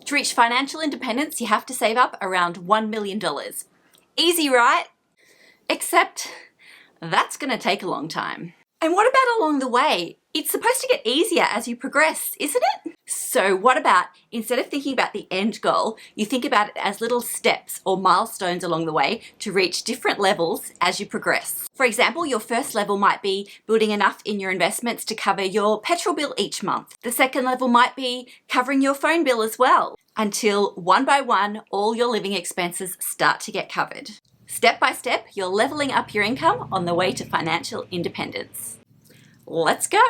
To reach financial independence, you have to save up around $1 million. Easy, right? Except that's going to take a long time. And what about along the way? It's supposed to get easier as you progress, isn't it? So what about, instead of thinking about the end goal, you think about it as little steps or milestones along the way to reach different levels as you progress. For example, your first level might be building enough in your investments to cover your petrol bill each month. The second level might be covering your phone bill as well, until one by one, all your living expenses start to get covered. Step by step, you're leveling up your income on the way to financial independence. Let's go.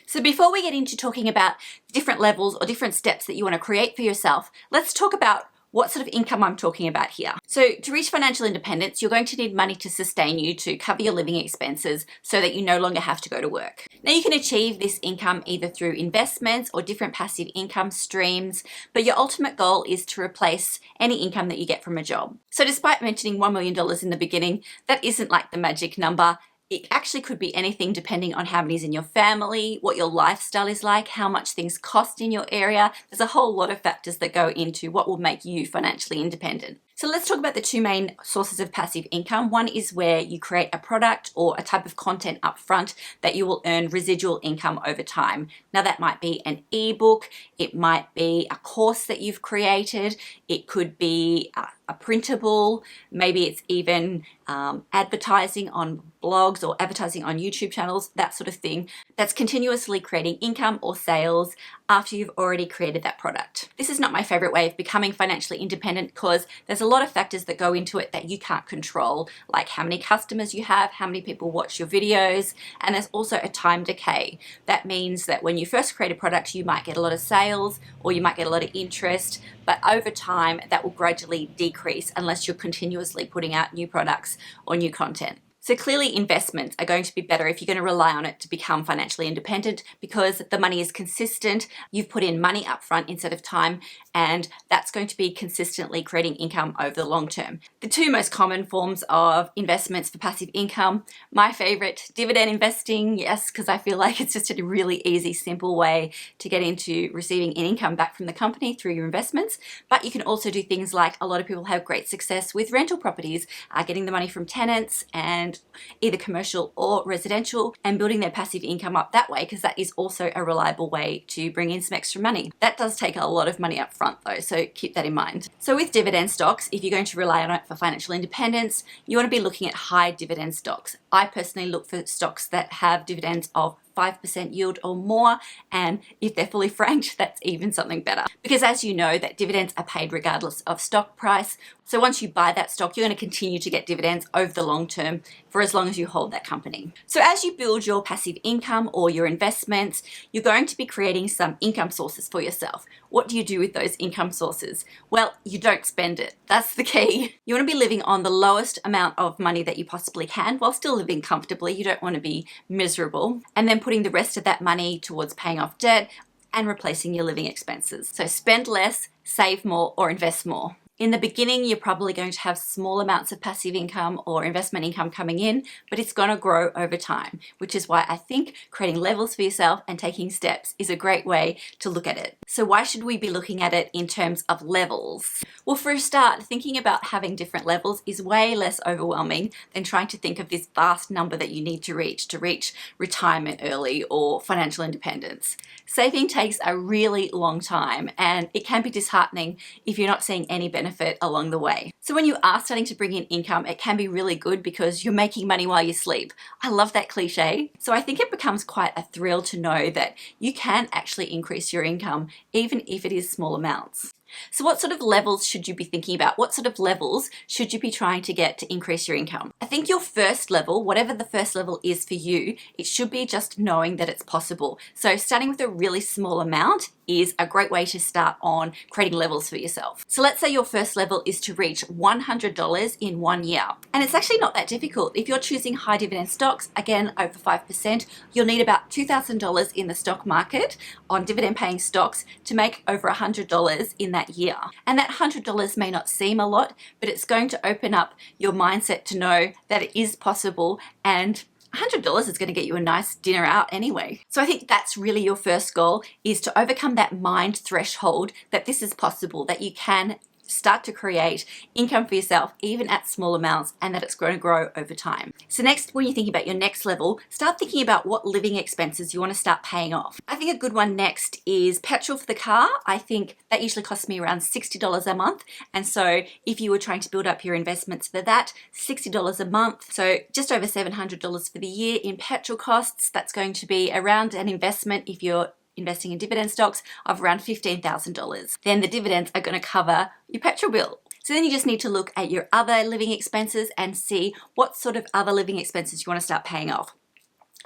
So before we get into talking about different levels or different steps that you want to create for yourself, let's talk about what sort of income I'm talking about here. So to reach financial independence, you're going to need money to sustain you, to cover your living expenses so that you no longer have to go to work. Now you can achieve this income either through investments or different passive income streams, but your ultimate goal is to replace any income that you get from a job. So despite mentioning $1 million in the beginning, that isn't like the magic number. It actually could be anything depending on how many's in your family, what your lifestyle is like, how much things cost in your area. There's a whole lot of factors that go into what will make you financially independent. So let's talk about the two main sources of passive income. One is where you create a product or a type of content up front that you will earn residual income over time. Now that might be an ebook, it might be a course that you've created, it could be a printable, maybe it's even advertising on blogs or advertising on YouTube channels, that sort of thing, that's continuously creating income or sales after you've already created that product. This is not my favorite way of becoming financially independent because there's a lot of factors that go into it that you can't control, like how many customers you have, how many people watch your videos, and there's also a time decay. That means that when you first create a product, you might get a lot of sales or you might get a lot of interest, but over time that will gradually decrease unless you're continuously putting out new products or new content. So clearly investments are going to be better if you're going to rely on it to become financially independent because the money is consistent. You've put in money up front instead of time, and that's going to be consistently creating income over the long term. The two most common forms of investments for passive income, my favorite, dividend investing, yes, because I feel like it's just a really easy, simple way to get into receiving an income back from the company through your investments. But you can also do things like a lot of people have great success with rental properties, getting the money from tenants and either commercial or residential, and building their passive income up that way, because that is also a reliable way to bring in some extra money. That does take a lot of money up front though, so keep that in mind. So with dividend stocks, if you're going to rely on it for financial independence, you want to be looking at high dividend stocks. I personally look for stocks that have dividends of 5% yield or more, and if they're fully franked, that's even something better. Because as you know, that dividends are paid regardless of stock price. So once you buy that stock, you're going to continue to get dividends over the long term for as long as you hold that company. So as you build your passive income or your investments, you're going to be creating some income sources for yourself. What do you do with those income sources? Well, you don't spend it. That's the key. You want to be living on the lowest amount of money that you possibly can while still living comfortably. You don't want to be miserable. And then putting the rest of that money towards paying off debt and replacing your living expenses. So spend less, save more, or invest more. In the beginning, you're probably going to have small amounts of passive income or investment income coming in, but it's going to grow over time, which is why I think creating levels for yourself and taking steps is a great way to look at it. So why should we be looking at it in terms of levels? Well, for a start, thinking about having different levels is way less overwhelming than trying to think of this vast number that you need to reach retirement early or financial independence. Saving takes a really long time, and it can be disheartening if you're not seeing any benefit along the way. So when you are starting to bring in income, it can be really good because you're making money while you sleep. I love that cliche. So I think it becomes quite a thrill to know that you can actually increase your income even if it is small amounts. So what sort of levels should you be thinking about? What sort of levels should you be trying to get to increase your income? I think your first level, whatever the first level is for you, it should be just knowing that it's possible. So starting with a really small amount is a great way to start on creating levels for yourself. So let's say your first level is to reach $100 in 1 year. And it's actually not that difficult. If you're choosing high dividend stocks, again, over 5%, you'll need about $2,000 in the stock market on dividend paying stocks to make over $100 in that year. And that $100 may not seem a lot, but it's going to open up your mindset to know that it is possible and $100 is going to get you a nice dinner out anyway. So I think that's really your first goal, is to overcome that mind threshold that this is possible, that you can start to create income for yourself even at small amounts, and that it's going to grow over time. So next, when you think about your next level, start thinking about what living expenses you want to start paying off. I think a good one next is petrol for the car. I think that usually costs me around $60 a month, and so if you were trying to build up your investments for that, $60 a month, so just over $700 for the year in petrol costs. That's going to be around an investment, if you're investing in dividend stocks, of around $15,000. Then the dividends are going to cover your petrol bill. So then you just need to look at your other living expenses and see what sort of other living expenses you want to start paying off.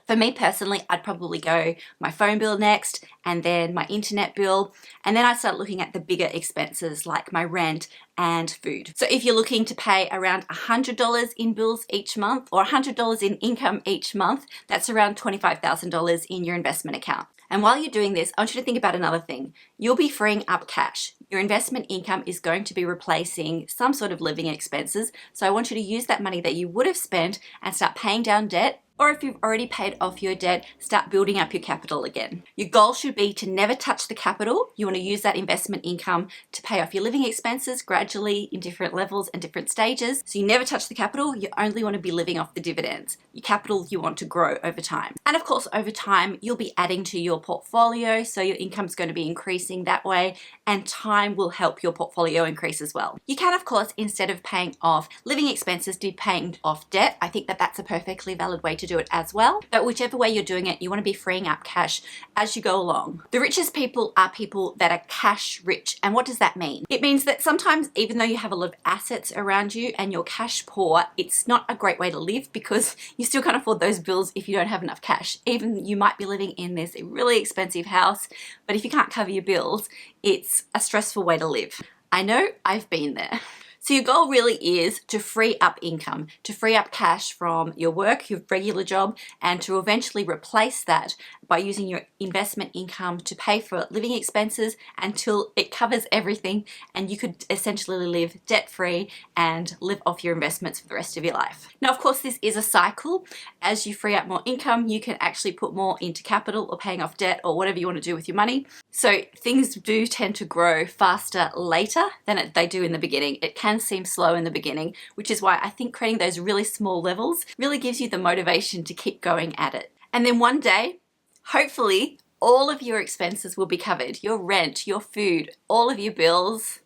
For me personally, I'd probably go my phone bill next, and then my internet bill, and then I'd start looking at the bigger expenses like my rent and food. So if you're looking to pay around $100 in bills each month, or $100 in income each month, that's around $25,000 in your investment account. And while you're doing this, I want you to think about another thing. You'll be freeing up cash. Your investment income is going to be replacing some sort of living expenses. So I want you to use that money that you would have spent and start paying down debt. Or if you've already paid off your debt, start building up your capital again. Your goal should be to never touch the capital. You want to use that investment income to pay off your living expenses gradually in different levels and different stages. So you never touch the capital, you only want to be living off the dividends. Your capital you want to grow over time. And of course, over time, you'll be adding to your portfolio, so your income's going to be increasing that way, and time will help your portfolio increase as well. You can, of course, instead of paying off living expenses, do paying off debt. I think that that's a perfectly valid way to do it as well. But whichever way you're doing it, you want to be freeing up cash as you go along. The richest people are people that are cash rich. And what does that mean? It means that sometimes, even though you have a lot of assets around you and you're cash poor, it's not a great way to live, because you still can't afford those bills if you don't have enough cash. Even you might be living in this really expensive house, but if you can't cover your bills, it's a stressful way to live. I know, I've been there. So your goal really is to free up income, to free up cash from your work, your regular job, and to eventually replace that by using your investment income to pay for living expenses until it covers everything, and you could essentially live debt-free and live off your investments for the rest of your life. Now, of course, this is a cycle. As you free up more income, you can actually put more into capital or paying off debt or whatever you want to do with your money. So things do tend to grow faster later than they do in the beginning. It can seem slow in the beginning, which is why I think creating those really small levels really gives you the motivation to keep going at it. And then one day, hopefully, all of your expenses will be covered, your rent, your food, all of your bills,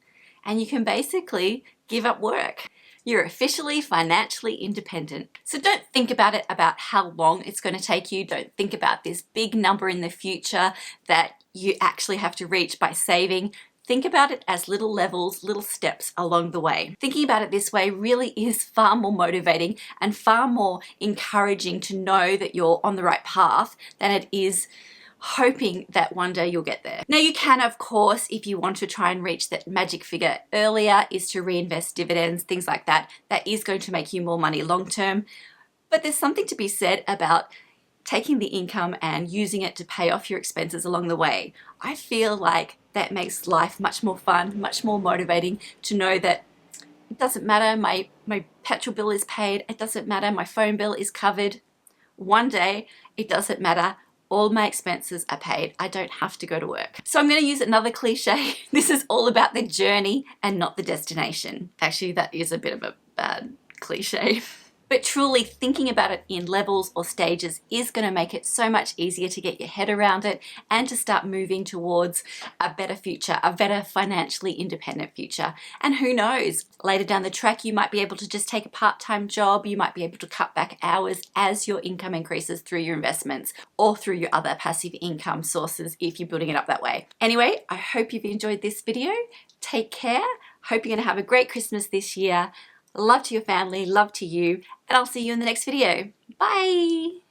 and you can basically give up work. You're officially financially independent. So don't think about it about how long it's going to take you. Don't think about this big number in the future that you actually have to reach by saving. Think about it as little levels, little steps along the way. Thinking about it this way really is far more motivating and far more encouraging to know that you're on the right path than it is hoping that one day you'll get there. Now you can, of course, if you want to try and reach that magic figure earlier, is to reinvest dividends, things like that. That is going to make you more money long term. But there's something to be said about taking the income and using it to pay off your expenses along the way. I feel like that makes life much more fun, much more motivating to know that it doesn't matter, my petrol bill is paid, it doesn't matter, my phone bill is covered. One day, it doesn't matter, all my expenses are paid. I don't have to go to work. So I'm going to use another cliche. This is all about the journey and not the destination. Actually, that is a bit of a bad cliche. But truly thinking about it in levels or stages is going to make it so much easier to get your head around it and to start moving towards a better future, a better financially independent future. And who knows, later down the track, you might be able to just take a part-time job. You might be able to cut back hours as your income increases through your investments or through your other passive income sources if you're building it up that way. Anyway, I hope you've enjoyed this video. Take care. Hope you're going to have a great Christmas this year. Love to your family, love to you, and I'll see you in the next video. Bye!